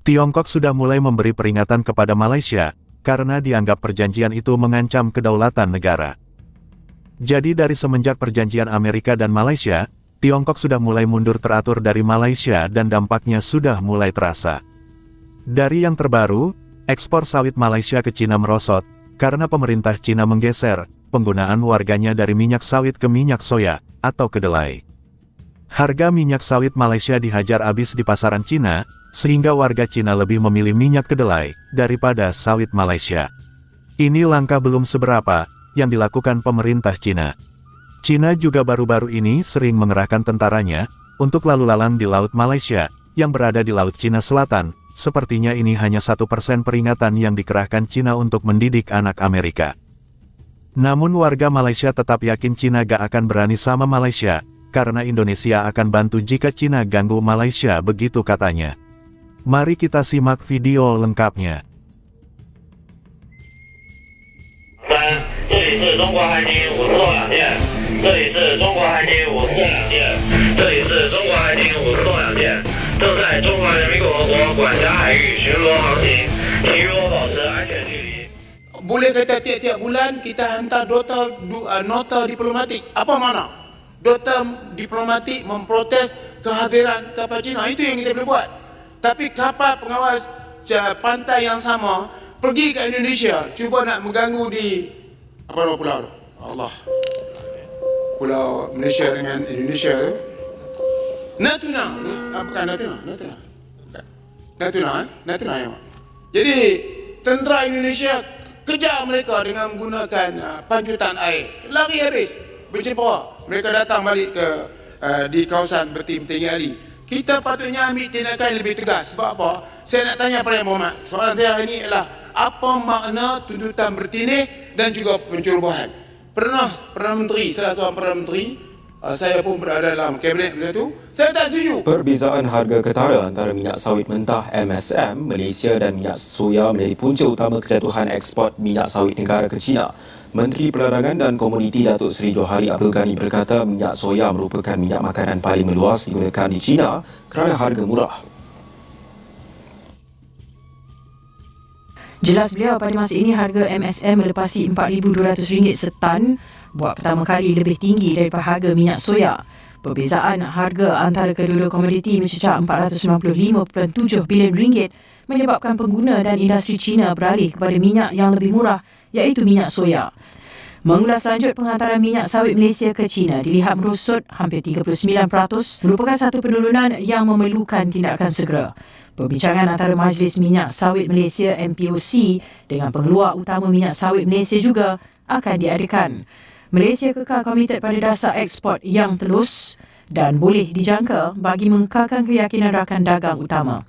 Tiongkok sudah mulai memberi peringatan kepada Malaysia, karena dianggap perjanjian itu mengancam kedaulatan negara. Jadi dari semenjak perjanjian Amerika dan Malaysia, Tiongkok sudah mulai mundur teratur dari Malaysia dan dampaknya sudah mulai terasa. Dari yang terbaru, ekspor sawit Malaysia ke Cina merosot, karena pemerintah Cina menggeser penggunaan warganya dari minyak sawit ke minyak soya, atau kedelai. Harga minyak sawit Malaysia dihajar habis di pasaran Cina, sehingga warga Cina lebih memilih minyak kedelai daripada sawit Malaysia. Ini langkah belum seberapa yang dilakukan pemerintah Cina. Cina juga baru-baru ini sering mengerahkan tentaranya untuk lalu lalang di Laut Malaysia yang berada di Laut Cina Selatan. Sepertinya ini hanya 1% peringatan yang dikerahkan Cina untuk mendidik anak Amerika. Namun warga Malaysia tetap yakin Cina gak akan berani sama Malaysia, karena Indonesia akan bantu jika Cina ganggu Malaysia, begitu katanya. Mari kita simak video lengkapnya. 这里是中国海警，我是窦两舰。这里是中国海警，我是窦两舰。这里是中国海警，我是窦两舰。正在中华人民共和国管辖海域巡逻航行，请与我保持安全距离。 Boleh kata tiap-tiap bulan kita hantar nota diplomatik. Apa mana? Nota diplomatik memprotes kehadiran kapal Cina. Itu yang kita boleh buat. Tapi kapal pengawas pantai yang sama pergi ke Indonesia, cuba nak mengganggu di apa nama pulau tu? Allah. Pulau Malaysia dengan Indonesia tu. Natuna. Bukan Natuna. Natuna ya. Jadi tentera Indonesia kejar mereka dengan menggunakan pancutan air. Lari habis. Bercempur. Mereka datang balik ke di kawasan berting-berting Ali. Kita patutnya ambil tindakan yang lebih tegas. Sebab apa? Saya nak tanya Perdana Muhammad. Soalan saya hari ini adalah apa makna tuntutan bertinik dan juga pencerobohan? Perdana Menteri, salah seorang Perdana Menteri, saya pun berada dalam kabinet benda tu, saya tak setuju. Perbezaan harga ketara antara minyak sawit mentah MSM Malaysia dan minyak soya menjadi punca utama kejatuhan ekspor minyak sawit negara ke China. Menteri Perdagangan dan Komoditi Datuk Seri Johari Abdul Ghani berkata minyak soya merupakan minyak makanan paling meluas digunakan di China kerana harga murah. Jelas beliau pada masa ini harga MSM melepasi RM4,200 setan, buat pertama kali lebih tinggi daripada harga minyak soya. Perbezaan harga antara kedua-dua komoditi mencecah RM495.7 bilion menyebabkan pengguna dan industri China beralih kepada minyak yang lebih murah, iaitu minyak soya. Mengulas lanjut penghantaran minyak sawit Malaysia ke China dilihat merosot hampir 39%, merupakan satu penurunan yang memerlukan tindakan segera. Perbincangan antara Majlis Minyak Sawit Malaysia MPOC dengan pengeluar utama minyak sawit Malaysia juga akan diadakan. Malaysia kekal komited pada dasar ekspor yang telus dan boleh dijangka bagi mengekalkan keyakinan rakan dagang utama.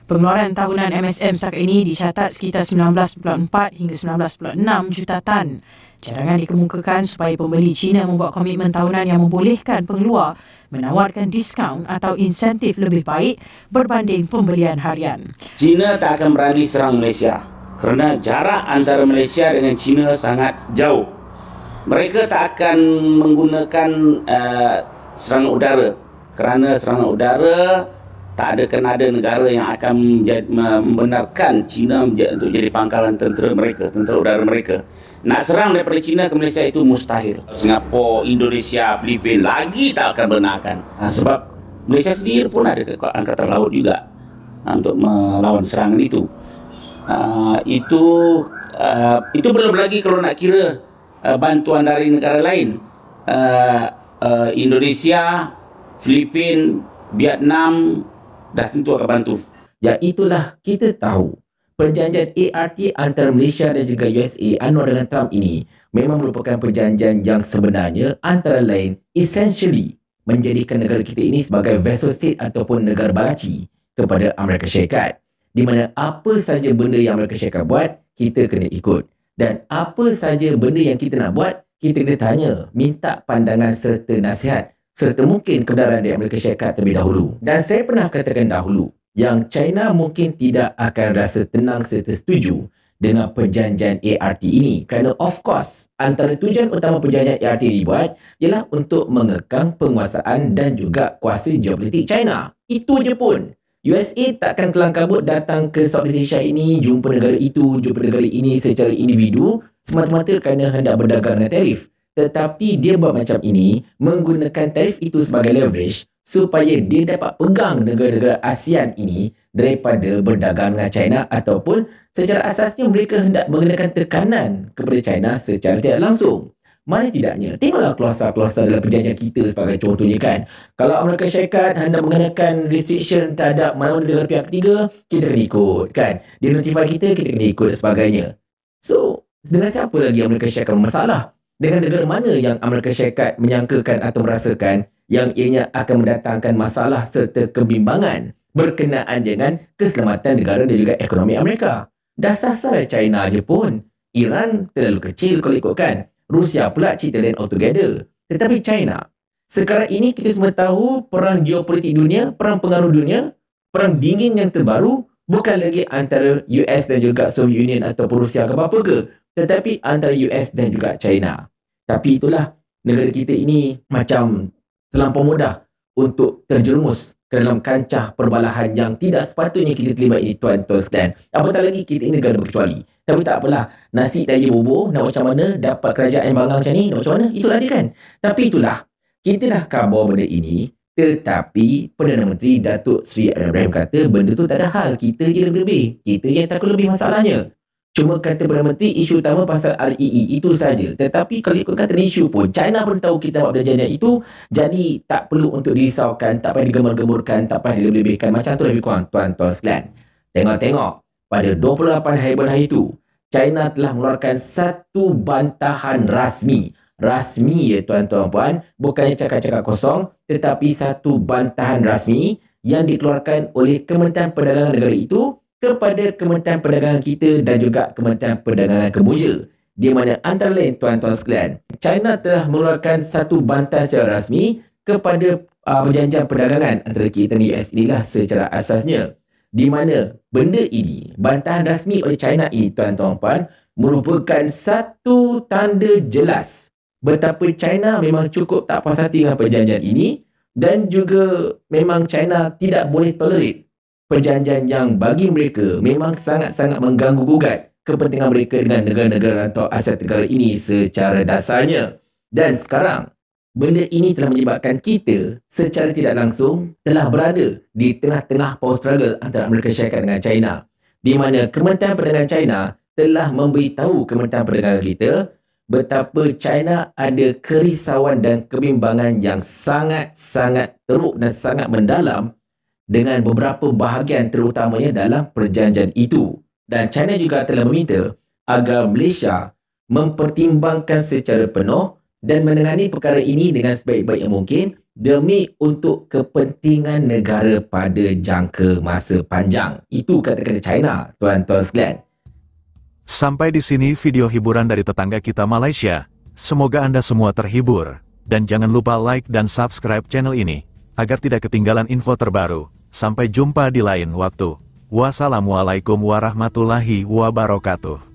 Pengeluaran tahunan MSM setakat ini dicatat sekitar 19.4 hingga 19.6 juta tan. Cadangan dikemukakan supaya pembeli China membuat komitmen tahunan yang membolehkan pengeluar menawarkan diskaun atau insentif lebih baik berbanding pembelian harian. China tak akan berani serang Malaysia kerana jarak antara Malaysia dengan China sangat jauh. Mereka tak akan menggunakan serangan udara kerana serangan udara tak ada negara yang akan membenarkan China untuk jadi pangkalan tentera mereka, tentera udara mereka. Nak serang daripada China ke Malaysia itu mustahil. Singapura, Indonesia, Filipina lagi tak akan benarkan. Sebab Malaysia sendiri pun ada angkatan laut juga untuk melawan serangan itu. Itu belum lagi kalau nak kira bantuan dari negara lain. Indonesia, Filipina, Vietnam dah tentu akan bantu. Ya itulah kita tahu. Perjanjian ART antara Malaysia dan juga USA anual dengan Trump ini memang merupakan perjanjian yang sebenarnya antara lain essentially menjadikan negara kita ini sebagai vassal state ataupun negara balaci kepada Amerika Syarikat. Di mana apa saja benda yang Amerika Syarikat buat, kita kena ikut. Dan apa saja benda yang kita nak buat, kita kena tanya, minta pandangan serta nasihat serta mungkin kebenaran dari Amerika Syarikat terlebih dahulu. Dan saya pernah katakan dahulu yang China mungkin tidak akan rasa tenang serta setuju dengan perjanjian ART ini kerana of course antara tujuan utama perjanjian ART dibuat ialah untuk mengekang penguasaan dan juga kuasa geopolitik China. Itu je pun. USA takkan kelang kabut datang ke Southeast Asia ini, jumpa negara itu, jumpa negara ini secara individu semata-mata kerana hendak berdagang dengan tarif. Tetapi dia buat macam ini menggunakan tarif itu sebagai leverage supaya dia dapat pegang negara-negara ASEAN ini daripada berdagang dengan China, ataupun secara asasnya mereka hendak mengenakan tekanan kepada China secara tidak langsung. Mana tidaknya, tengoklah klausa-klausa dalam perjanjian kita sebagai contohnya kan. Kalau Amerika Syarikat hendak mengenakan restriction terhadap mana-mana negara pihak ketiga, kita kena ikut kan. Dia notify kita kena ikut dan sebagainya. So, dengan siapa lagi Amerika Syarikat bermasalah? Dengan negara mana yang Amerika Syarikat menyangkakan atau merasakan yang ianya akan mendatangkan masalah serta kebimbangan berkenaan dengan keselamatan negara dan juga ekonomi Amerika? Dah sasar China je pun. Iran terlalu kecil kalau ikutkan. Rusia pula cerita lain altogether. Tetapi China, sekarang ini kita semua tahu perang geopolitik dunia, perang pengaruh dunia, perang dingin yang terbaru bukan lagi antara US dan juga Soviet Union ataupun Rusia ke apa-apa ke, tetapi antara US dan juga China. Tapi itulah, negara kita ini macam terlampau mudah untuk terjerumus ke dalam kancah perbalahan yang tidak sepatutnya kita terlibat ini, tuan-tuan sekalian. Apatah lagi kita ini negara berkecuali. Tapi tak apalah, nasi tak je bobo, nak macam mana dapat kerajaan yang bangga macam ni, nak macam mana, itulah dia kan. Tapi itulah, kita dah khabar benda ini, tetapi Perdana Menteri Datuk Seri Anwar Ibrahim kata benda tu tak ada hal, kita je lebih-lebih, kita yang takut lebih masalahnya. Cuma kata Perdana Menteri, isu utama pasal REE itu saja. Tetapi kalau ikut kata isu pun, China pun tahu kita buat perjanjian itu, jadi tak perlu untuk dirisaukan, tak payah digemar-gemurkan, tak payah dilebih-lebihkan. Macam tu lebih kurang, tuan-tuan sekalian. Tengok-tengok, pada 28 hari bulan hari itu, China telah mengeluarkan satu bantahan rasmi. Rasmi ya tuan-tuan puan, bukannya cakap-cakap kosong, tetapi satu bantahan rasmi yang dikeluarkan oleh Kementerian Perdagangan negara itu kepada Kementerian Perdagangan kita dan juga Kementerian Perdagangan Kemboja. Di mana antara lain tuan-tuan sekalian, China telah mengeluarkan satu bantahan secara rasmi kepada perjanjian perdagangan antara kita dan US inilah secara asasnya. Di mana benda ini, bantahan rasmi oleh China ini tuan-tuan puan, merupakan satu tanda jelas betapa China memang cukup tak puas hati dengan perjanjian ini, dan juga memang China tidak boleh tolerate perjanjian yang bagi mereka memang sangat-sangat mengganggu gugat kepentingan mereka dengan negara-negara rantau Asia Tenggara ini secara dasarnya. Dan sekarang, benda ini telah menyebabkan kita secara tidak langsung telah berada di tengah-tengah power struggle antara Amerika Syarikat dengan China. Di mana Kementerian Perdagangan China telah memberitahu Kementerian Perdagangan kita betapa China ada kerisauan dan kebimbangan yang sangat-sangat teruk dan sangat mendalam dengan beberapa bahagian terutamanya dalam perjanjian itu. Dan China juga telah meminta agar Malaysia mempertimbangkan secara penuh dan menangani perkara ini dengan sebaik-baik yang mungkin demi untuk kepentingan negara pada jangka masa panjang. Itu kata-kata China, tuan-tuan sekalian. Sampai di sini video hiburan dari tetangga kita Malaysia. Semoga Anda semua terhibur. Dan jangan lupa like dan subscribe channel ini, agar tidak ketinggalan info terbaru. Sampai jumpa di lain waktu. Wassalamualaikum warahmatullahi wabarakatuh.